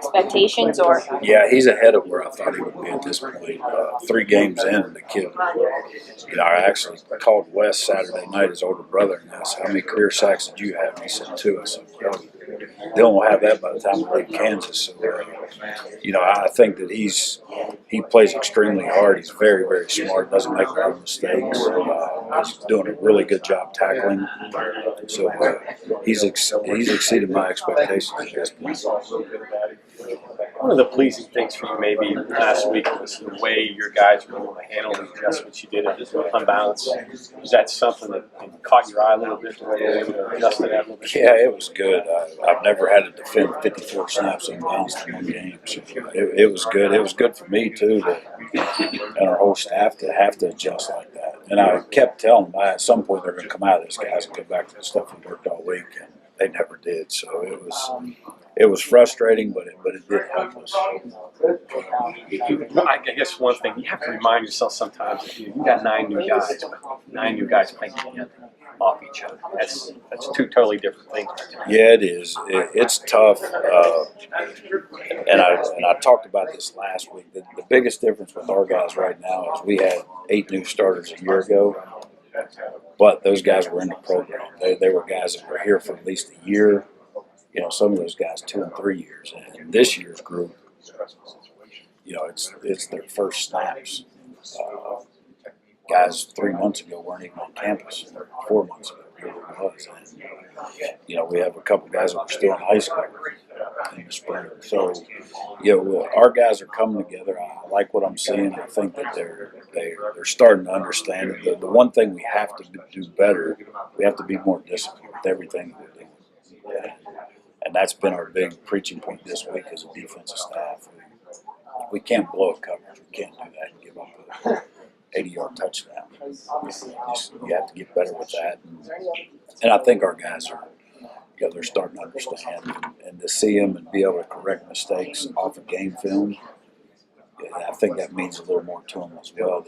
expectations, or? Yeah, he's ahead of where I thought he would be at this point. 3 games in, the kid, I actually called Wes Saturday night, his older brother, and asked, how many career sacks did you have? And he said 2. I said, well, Dylan will have that by the time we leave Kansas. So, I think that he plays extremely hard. He's very, very smart, doesn't make a lot of mistakes. He's doing a really good job tackling. So he's exceeded my expectations at this point. One of the pleasing things for you maybe last week was the way your guys were able to handle the adjustments you did on balance. Was that something that caught your eye a little bit, the way you were able to adjust to that a little bit? Yeah, it was good. I've never had to defend 54 snaps unbalanced in one game. So it was good. It was good for me, too, and our whole staff to have to adjust like that. And I kept telling them, at some point they're going to come out of this, guys, and go back to the stuff we worked all week, and they never did. So it was frustrating, but it did help us. I guess one thing, you have to remind yourself sometimes that you got 9 new guys, but 9 new guys playing together off each other. That's 2 totally different things. Yeah, it is. It's tough. And I talked about this last week. The biggest difference with our guys right now is we had 8 new starters a year ago, but those guys were in the program. They were guys that were here for at least a year. Some of those guys 2 and 3 years. And this year's group, it's their first snaps. Guys 3 months ago weren't even on campus. 4 months ago, it was. And, we have a couple guys that are still in high school in the spring. So, our guys are coming together. I like what I'm seeing. I think that they're starting to understand it. The one thing we have to do better, we have to be more disciplined with everything that we're doing. And that's been our big preaching point this week as a defensive staff. We can't blow a coverage. We can't do that and give up an 80-yard touchdown. You have to get better with that. And I think our guys are, they're starting to understand. And to see them and be able to correct mistakes off of game film, I think that means a little more to them as well.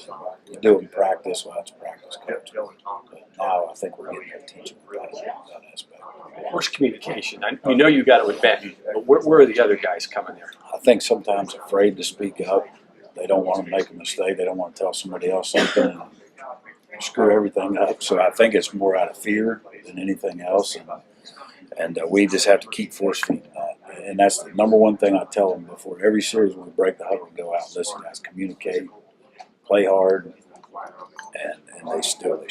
You do it in practice, well, that's practice coach. But now I think we're getting their attention with that aspect. Where's communication? You got to admit, but where are the other guys coming there? I think sometimes afraid to speak up. They don't want to make a mistake. They don't want to tell somebody else something and screw everything up. So I think it's more out of fear than anything else. And we just have to keep force feeding that. And that's the number one thing I tell them before every series when we break the huddle and go out. Listen, guys, communicate, play hard, and they struggle.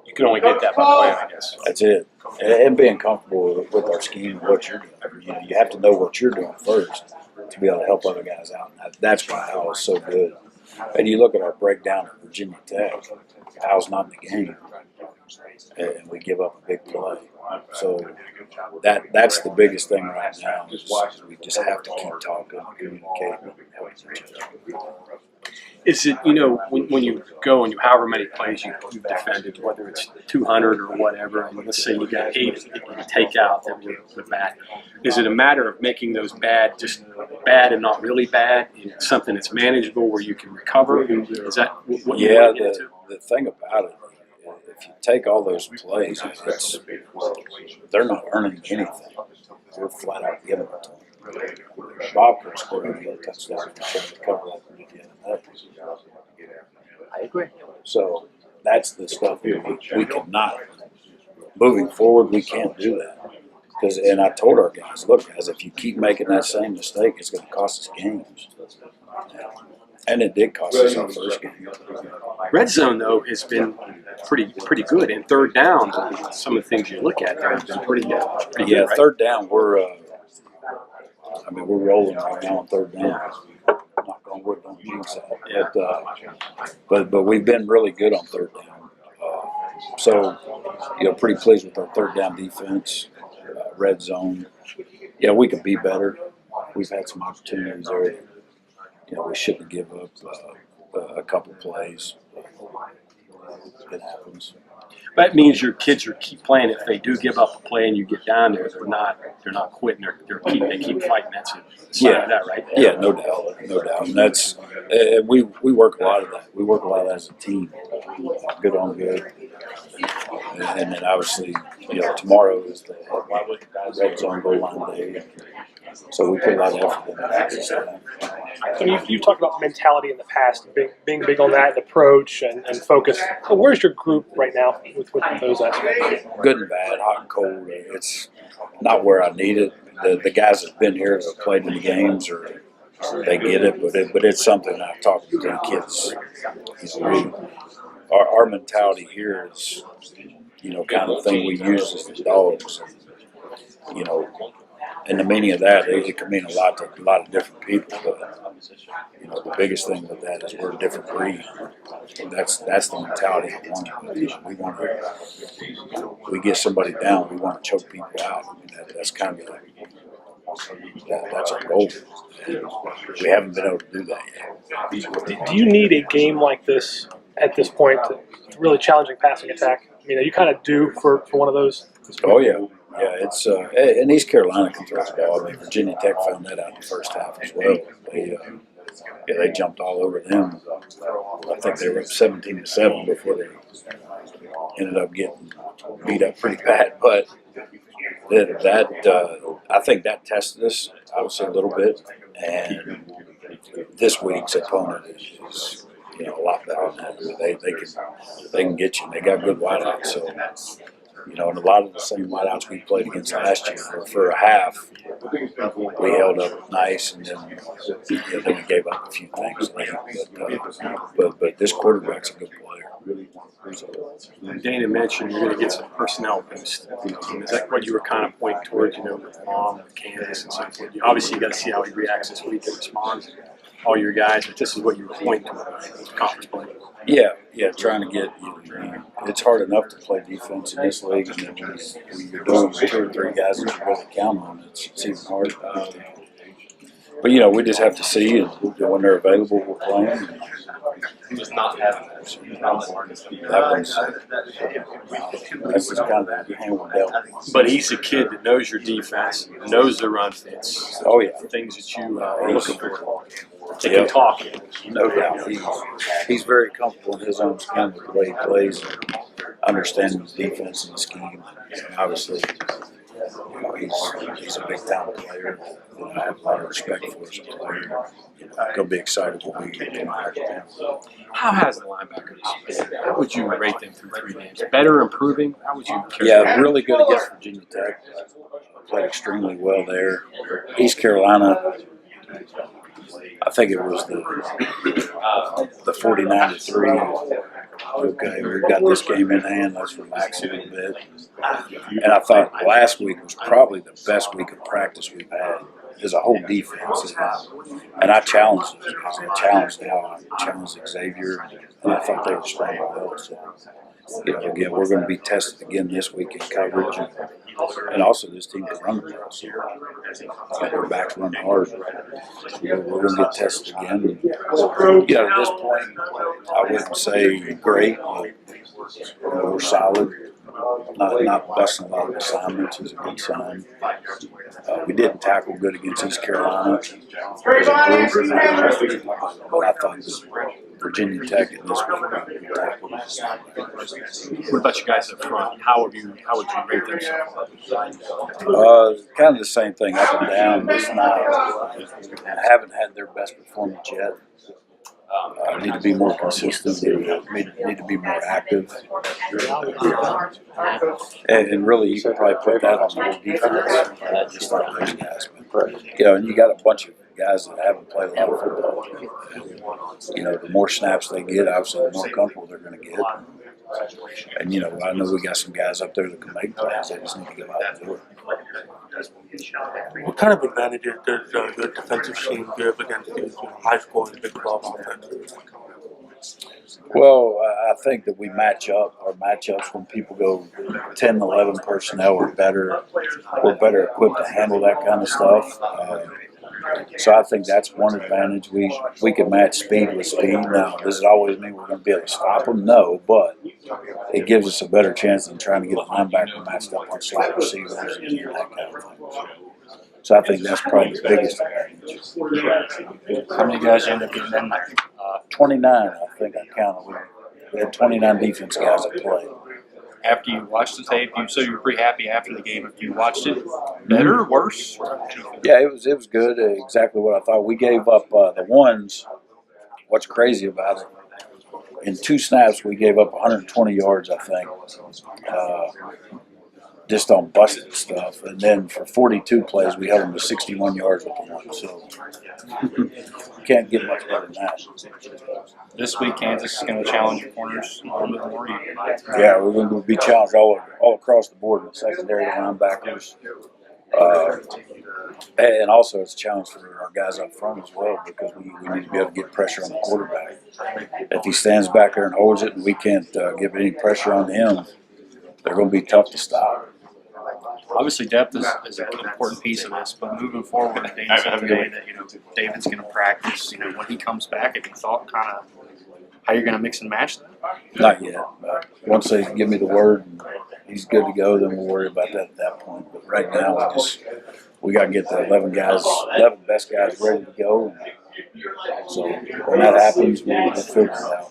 You can only get that by playing, I guess. That's it. And being comfortable with our scheme and what you're doing. You have to know what you're doing first to be able to help other guys out. And that's why Al is so good. And you look at our breakdown at Virginia Tech, Al's not in the game, and we give up a big play. So that's the biggest thing right now is we just have to keep talking, communicating, and helping each other. Is it, when you go and however many plays you've defended, whether it's 200 or whatever, and let's say you got 8 that you take out that were bad, is it a matter of making those bad just bad and not really bad, something that's manageable where you can recover? Is that what you want to get into? The thing about it, if you take all those plays, they're not earning anything. We're flat out giving it to them. Bob could score every other touchdown if he tried to cover up at the end of that. I agree. So that's the stuff we cannot. Moving forward, we can't do that. And I told our guys, look, guys, if you keep making that same mistake, it's going to cost us games. And it did cost us our first game. Red zone, though, has been pretty good. And third down, some of the things you look at there have been pretty good. Yeah, right? Third down, we're rolling right now on third down. Knock on wood, don't jinx that. Yeah. But we've been really good on third down. So, pretty pleased with our third down defense, red zone. Yeah, we could be better. We've had some opportunities there. We shouldn't give up a couple plays. It happens. That means your kids are keep playing. If they do give up a play and you get down there, they're not quitting. They keep fighting. That's a sign of that, right? Yeah, no doubt, no doubt. And that's we work a lot of that. We work a lot of that as a team, good on good. And then obviously, tomorrow is the red zone goal line day. So we put a lot of effort into that. So you've talked about mentality in the past, being big on that, and approach and focus. So where's your group right now with those aspects? Good and bad, hot and cold. It's not where I need it. The guys that've been here have played in the games, or they get it, but it's something I talk to the kids. Our mentality here is, kind of thing we use as the dogs. And the meaning of that, it can mean a lot to a lot of different people. But the biggest thing with that is we're a different breed. That's the mentality I want. We get somebody down, we want to choke people out. I mean, that's kind of that's our goal. And we haven't been able to do that yet. Do you need a game like this at this point to really challenging passing attack? I mean, are you kind of due for one of those? Oh yeah. Yeah, it's and East Carolina can throw the ball. I mean, Virginia Tech found that out in the first half as well. They jumped all over them. I think they were up 17-7 before they ended up getting beat up pretty bad. But I think that tested us, I would say, a little bit. And this week's opponent is a lot better than that. I mean, they can get you. They got good wideouts, so. And a lot of the same wideouts we played against last year. For a half, we held up nice, and then we gave up a few things. But this quarterback's a good player. Dana mentioned you're going to get some personnel boost. Is that what you were kind of pointing towards, with Long, with Kansas, and so forth? Obviously, you got to see how he reacts this week and responds. All your guys, but this is what you were pointing towards, conference play. Yeah, trying to get it's hard enough to play defense in this league, and then when you're doing 2 or 3 guys that you really count on, it's even harder. But we just have to see, and when they're available, we're playing. That's just kind of the hand we're dealt. But he's a kid that knows your defense, knows the run fits. Oh yeah, things that you are looking for. They can talk. No doubt. He's very comfortable in his own skin with the way he plays, and understanding the defense and the scheme. And obviously, he's a big talent player. I have a lot of respect for his player. Gonna be excited when we get him. How has the linebackers been? How would you rate them through 3 games? Better, improving? How would you? Yeah, really good against Virginia Tech. Played extremely well there. East Carolina. I think it was the 49-3. Okay, we've got this game in hand. Let's relax a little bit. And I thought last week was probably the best week of practice we've had as a whole defense. And I challenged those guys. I challenged Al. I challenged Xavier. And I thought they responded well. So, again, we're going to be tested again this week in coverage. And also this team can run the ball. So their backs run hard. So we're going to get tested again. And, at this point, I wouldn't say great, but we're solid. Not busting a lot of assignments is a good sign. We didn't tackle good against East Carolina. But I thought Virginia Tech in this week tackled. What about you guys up front? How would you rate them so far? Kind of the same thing, up and down. I haven't had their best performance yet. Need to be more consistent. Need to be more active. And really, you can probably put that on the whole defense, not just on those guys. But, and you got a bunch of guys that haven't played a lot of football. And, the more snaps they get, obviously, the more comfortable they're going to get. And, I know we got some guys up there that can make plays. They just need to go out and do it. What kind of advantages does your defensive team give against these high-scoring Big 12 offenses? Well, I think that we match up. Our matchups when people go 10, 11 personnel are better. We're better equipped to handle that kind of stuff. So I think that's one advantage. We can match speed with speed. Now, does it always mean we're going to be able to stop them? No, but it gives us a better chance than trying to get a linebacker matched up on slot receivers and that kind of thing. So I think that's probably the biggest advantage. How many guys you end up getting in there? 29, I think I counted. We had 29 defense guys that played. After you watched the tape, so you were pretty happy after the game. If you watched it, better, worse? Yeah, it was good. Exactly what I thought. We gave up the ones. What's crazy about it? In 2 snaps, we gave up 120 yards, I think, just on busted stuff. And then for 42 plays, we held them to 61 yards with the one. So you can't get much better than that. This week, Kansas is going to challenge your corners a little bit more. Yeah, we're going to be challenged all across the board in the secondary, the linebackers. And also it's a challenge for our guys up front as well because we need to be able to get pressure on the quarterback. If he stands back there and holds it and we can't give any pressure on him, they're going to be tough to stop. Obviously, depth is an important piece of this, but moving forward, like Dana said today, that David's going to practice. When he comes back, have you thought kind of how you're going to mix and match that? Not yet. Once they give me the word and he's good to go, then we'll worry about that at that point. But right now, we got to get the 11 best guys ready to go. So when that happens, we'll figure it out.